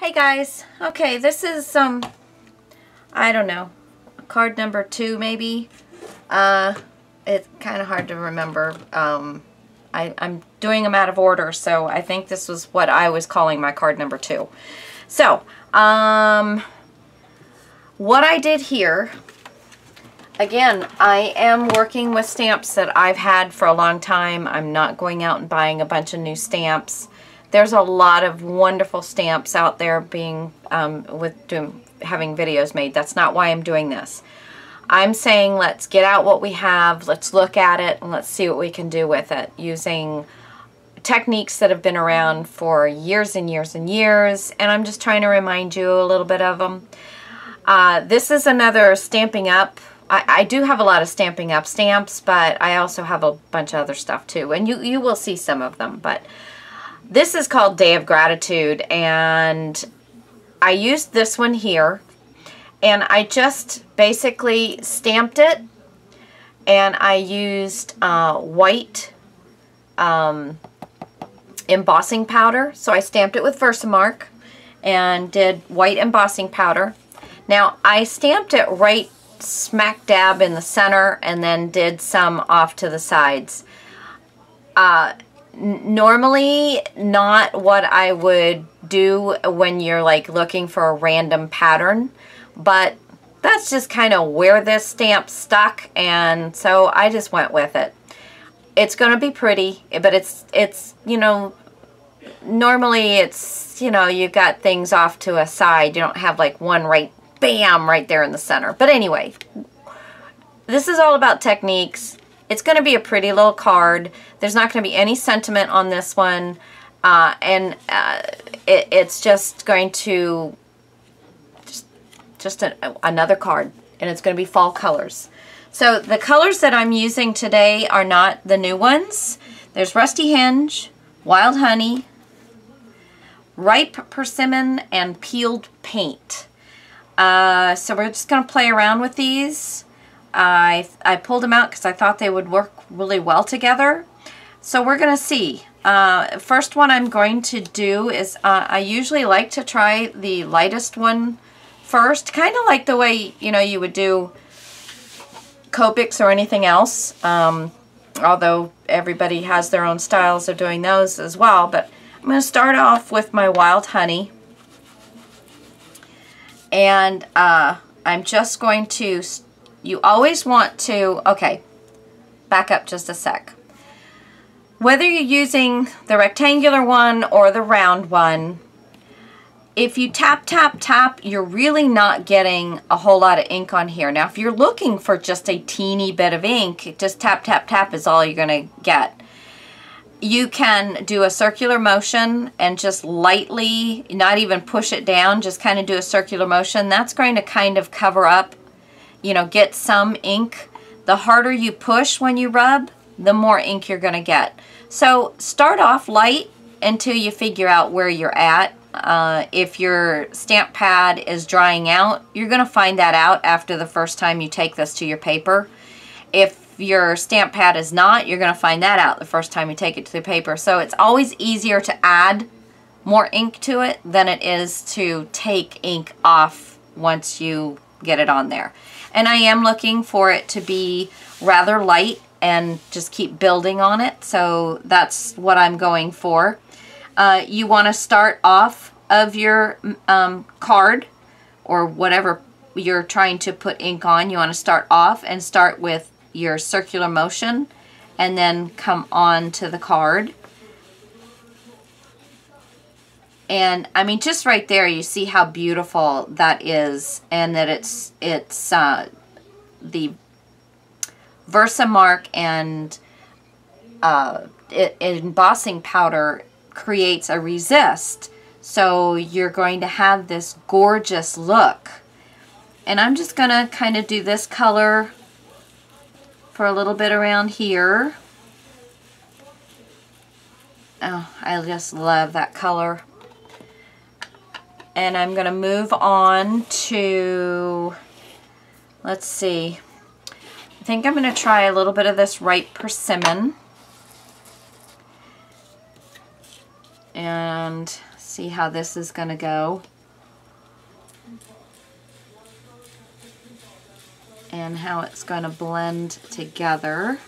Hey guys, okay, this is I don't know, card number 2 maybe. It's kind of hard to remember. I'm doing them out of order, so I think this was what I was calling my card number 2. So, what I did here, again, I am working with stamps that I've had for a long time. I'm not going out and buying a bunch of new stamps. There's a lot of wonderful stamps out there being having videos made. That's not why I'm doing this. I'm saying let's get out what we have, let's look at it, and let's see what we can do with it using techniques that have been around for years and years and years, and I'm just trying to remind you a little bit of them. This is another Stampin' Up. I do have a lot of Stampin' Up stamps, but I also have a bunch of other stuff too, and you will see some of them, but this is called Day of Gratitude, and I used this one here, and I just basically stamped it, and I used white embossing powder. So I stamped it with Versamark and did white embossing powder. Now I stamped it right smack dab in the center and then did some off to the sides. Normally not what I would do when you're like looking for a random pattern, but that's just kind of where this stamp stuck, and so I just went with it. It's going to be pretty, but it's you know, normally it's, you know, you've got things off to a side. You don't have like one right bam right there in the center. But anyway, this is all about techniques. It's going to be a pretty little card. There's not going to be any sentiment on this one. It's just going to, another card. And it's going to be fall colors. So the colors that I'm using today are not the new ones. There's Rusty Hinge, Wild Honey, Ripe Persimmon, and Peeled Paint. So we're just going to play around with these. I pulled them out because I thought they would work really well together. So we're going to see. First one I'm going to do is, I usually like to try the lightest one first. Kind of like the way, you know, you would do Copics or anything else. Although everybody has their own styles of doing those as well. But I'm going to start off with my Wild Honey. And I'm just going to... You always want to, okay, back up just a sec. Whether you're using the rectangular one or the round one, if you tap, tap, tap, you're really not getting a whole lot of ink on here. Now, if you're looking for just a teeny bit of ink, just tap, tap, tap is all you're going to get. You can do a circular motion and just lightly, not even push it down, just kind of do a circular motion. That's going to kind of cover up, you know, get some ink. The harder you push when you rub, the more ink you're going to get. So start off light until you figure out where you're at. If your stamp pad is drying out, you're going to find that out after the first time you take this to your paper. If your stamp pad is not, you're going to find that out the first time you take it to the paper. So it's always easier to add more ink to it than it is to take ink off once you get it on there. And I am looking for it to be rather light and just keep building on it. So that's what I'm going for. You want to start off of your card or whatever you're trying to put ink on. You want to start off and start with your circular motion and then come on to the card. And I mean, just right there, you see how beautiful that is, and that it's the Versamark and embossing powder creates a resist, so you're going to have this gorgeous look. And I'm just gonna kind of do this color for a little bit around here. Oh, I just love that color. And I'm going to move on to, let's see, I think I'm going to try a little bit of this Ripe Persimmon. And see how this is going to go. And how it's going to blend together.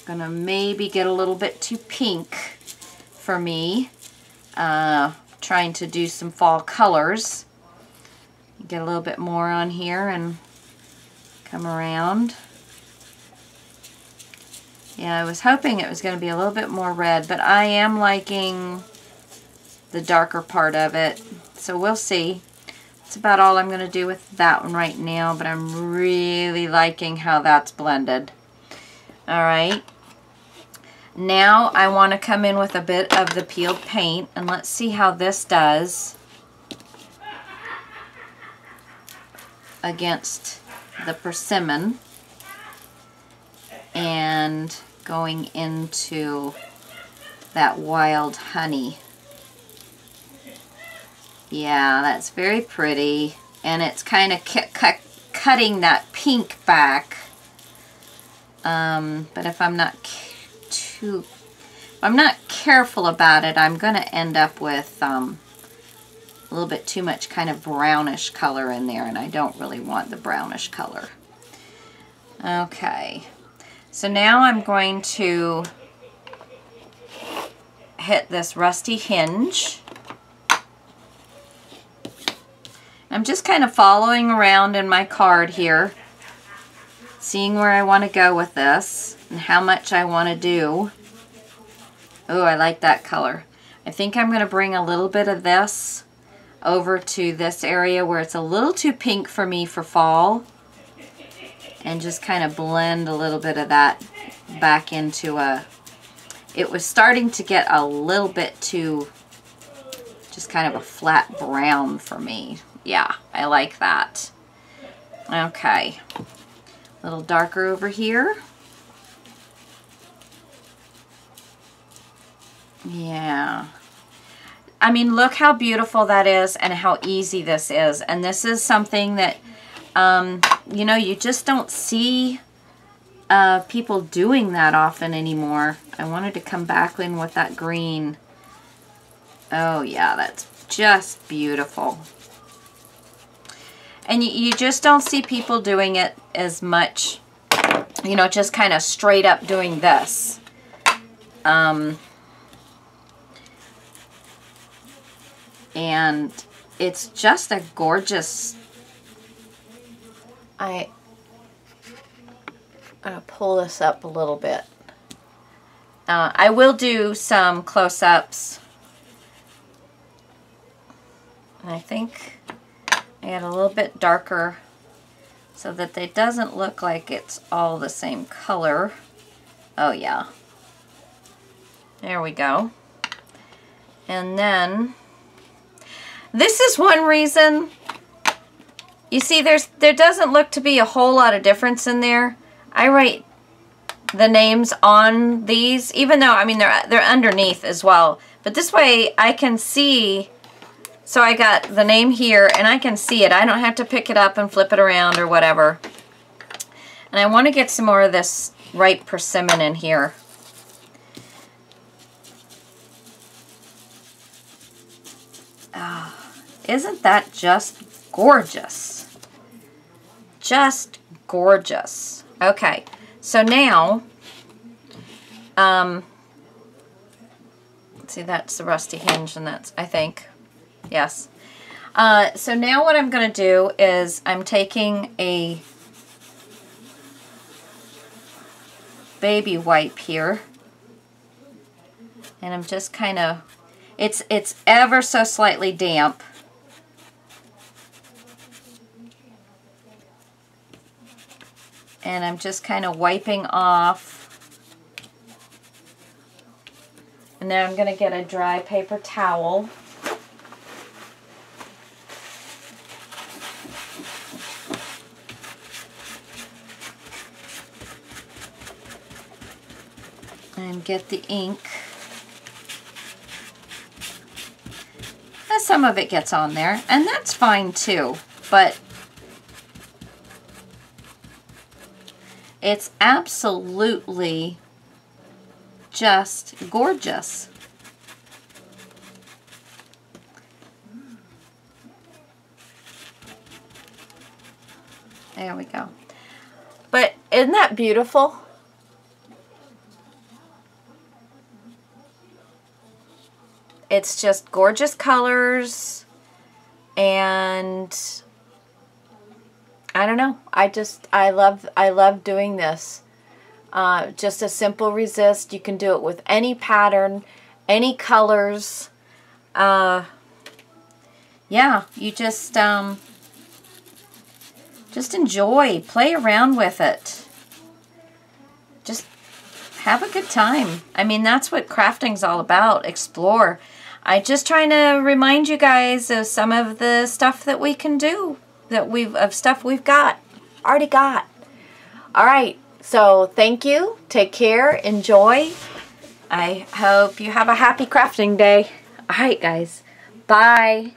Gonna maybe get a little bit too pink for me. Trying to do some fall colors. Get a little bit more on here and come around. Yeah, I was hoping it was going to be a little bit more red, but I am liking the darker part of it. So we'll see. That's about all I'm going to do with that one right now, but I'm really liking how that's blended. Alright. Now I want to come in with a bit of the peeled paint, and let's see how this does against the persimmon and going into that wild honey. Yeah, that's very pretty, and it's kind of cutting that pink back. But if I'm not careful about it, I'm going to end up with a little bit too much kind of brownish color in there, and I don't really want the brownish color. Okay, so now I'm going to hit this rusty hinge. I'm just kind of following around in my card here, seeing where I want to go with this and how much I want to do. Oh, I like that color. I think I'm going to bring a little bit of this over to this area where it's a little too pink for me for fall, and just kind of blend a little bit of that back into a... It was starting to get a little bit too just kind of a flat brown for me. Yeah, I like that. Okay, a little darker over here. Yeah. I mean, look how beautiful that is and how easy this is. And this is something that, you know, you just don't see people doing that often anymore. I wanted to come back in with that green. Oh, yeah, that's just beautiful. And you just don't see people doing it as much, you know, just kind of straight up doing this. And it's just a gorgeous... I'm going to pull this up a little bit. I will do some close-ups. And I think I get a little bit darker so that it doesn't look like it's all the same color. Oh yeah. There we go. And then this is one reason, you see there doesn't look to be a whole lot of difference in there. I write the names on these, even though, I mean, they're underneath as well. But this way I can see. So I got the name here, and I can see it. I don't have to pick it up and flip it around or whatever. And I want to get some more of this ripe persimmon in here. Oh, isn't that just gorgeous? Just gorgeous. Okay, so now, let's see, that's the rusty hinge, and that's, I think... Yes. So now what I'm going to do is I'm taking a baby wipe here, and I'm just kind of, it's ever so slightly damp. And I'm just kind of wiping off. And then I'm going to get a dry paper towel. And get the ink. And some of it gets on there, and that's fine too, but It's absolutely just gorgeous. There we go. But isn't that beautiful? It's just gorgeous colors, and I don't know. I love doing this. Just a simple resist. You can do it with any pattern, any colors. Yeah, you just enjoy, play around with it. Just have a good time. I mean, that's what crafting's all about. Explore. I'm just trying to remind you guys of some of the stuff that we can do, stuff we've already got. All right. So thank you. Take care. Enjoy. I hope you have a happy crafting day. All right, guys. Bye.